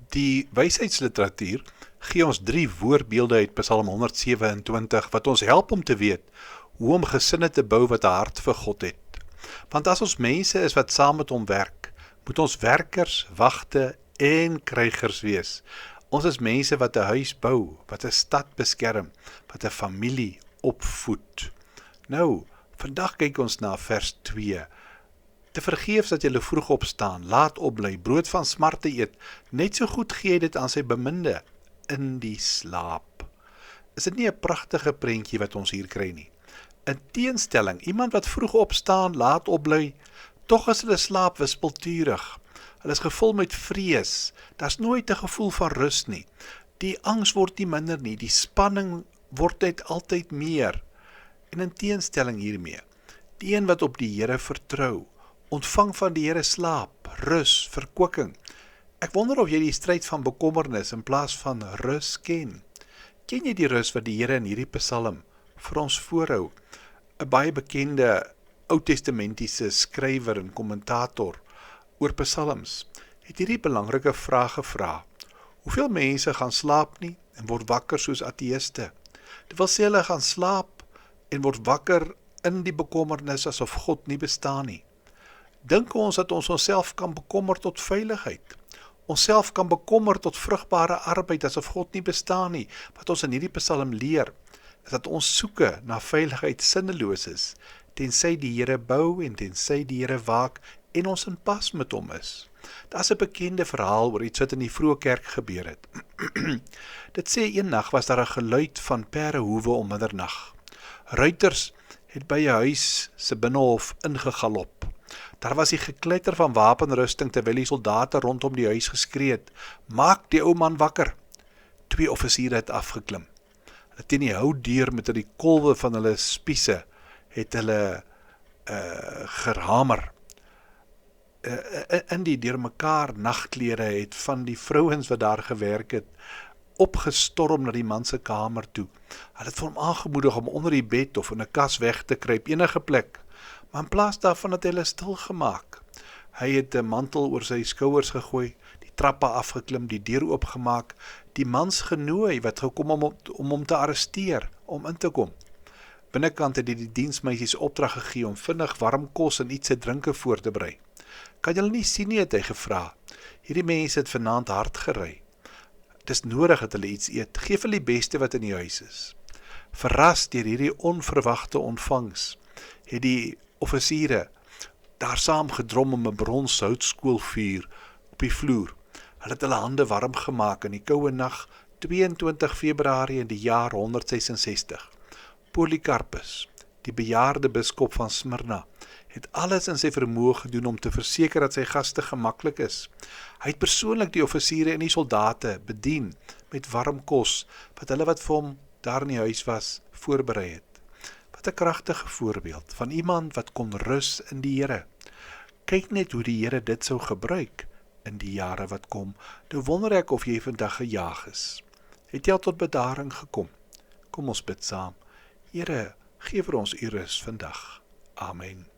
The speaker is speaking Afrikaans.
Die wysheidsliteratuur gee ons 3 voorbeelde uit Psalm 127 wat ons help om te weet hoe om gesinne te bou wat 'n hart vir God het. Want as ons mense is wat saam met hom werk, moet ons werkers, wagte en krygers wees. Ons is mense wat 'n huis bou, wat 'n stad beskerm, wat 'n familie opvoed. Nou, vandag kyk ons na vers 2. Te vergeefs dat julle vroeg opstaan, laat opbly, brood van smarte eet, net so goed gee hy dit aan sy beminde in die slaap. Is dit nie 'n pragtige prentjie wat ons hier kry nie? 'n teenstelling, iemand wat vroeg opstaan, laat opbly, tog is hulle slaap wispelturig. Hulle is gevul met vrees, daar's nooit 'n gevoel van rus nie. Die angs word nie minder nie, die spanning word net altyd meer. En in teenstelling hiermee, die een wat op die Here vertrou, ontvang van die Here slaap, rus, verkwikking. Ek wonder of jy die stryd van bekommernis in plaas van rus ken. Ken jy die rus wat die Here in hierdie psalm vir ons voorhou? 'n baie bekende Ou-testamentiese skrywer en kommentator oor psalms het hierdie belangrike vraag gevra. Hoeveel mense gaan slaap nie en word wakker soos ateïste? Dit wil sê hulle gaan slaap en word wakker in die bekommernis asof God nie bestaan nie. Dink ons dat ons onsself kan bekommer tot veiligheid? Onsself kan bekommer tot vrugbare arbeid asof God nie bestaan nie? Wat ons in hierdie psalm leer, is dat ons soeke na veiligheid sinneloos is, tensy die Here bou en tensy die Here waak en ons in pas met hom is. Daar's 'n bekende verhaal oor iets wat in die vroeë kerk gebeur het. Dit sê een nag was daar 'n geluid van perdehoewe om middernag. Ruiters het by 'n huis se binnehof ingegalop. Daar was die gekletter van wapenrusting terwyl die soldate rondom die huis geskree het, maak die ou man wakker. 2 offisiere het afgeklim. Hulle teen die houtdeur met die kolwe van hulle spiese het hulle geramer. In die deurmekaar nagklere het van die vrouens wat daar gewerk het, opgestorm na die man se kamer toe. Hulle het vir hom aangemoedig om onder die bed of in 'n kas weg te kruip, enige plek. Maar in plaas daarvan het hy hulle stil gemaak. Hy het 'n mantel oor sy skouers gegooi, die trappe afgeklim, die deur oopgemaak, die mans genooi wat gekom om hom te arresteer, om in te kom. Binnekant het hy die diensmeisies opdrag gegee om vinnig warm kos en iets te drinke voor te berei. Kan julle nie sien nie, het hy gevra. Hierdie mense het vanaand hard gery. Het is nodig dat hulle iets eet. Geef hulle die beste wat in die huis is. Verras deur hierdie onverwagte ontvangs, het die offisiere daar saam gedrom om 'n brons houtskoolvuur op die vloer. Hulle het hulle hande warm gemaak in die koue nag, 22 Februarie in die jaar 166. Polycarpus, die bejaarde biskop van Smyrna, het alles in sy vermoë gedoen om te verseker dat sy gaste gemaklik is. Hy het persoonlik die offisiere en die soldate bedien met warm kos, wat hulle wat vir hom daar in die huis was, voorberei het. Wat 'n kragtige voorbeeld van iemand wat kon rus in die Here. Kyk net hoe die Here dit sou gebruik in die jare wat kom. Nou wonder ek of jy vandag gejaag is. Het jy al tot bedaring gekom? Kom ons bid saam. Here, gee vir ons u rus vandag. Amen.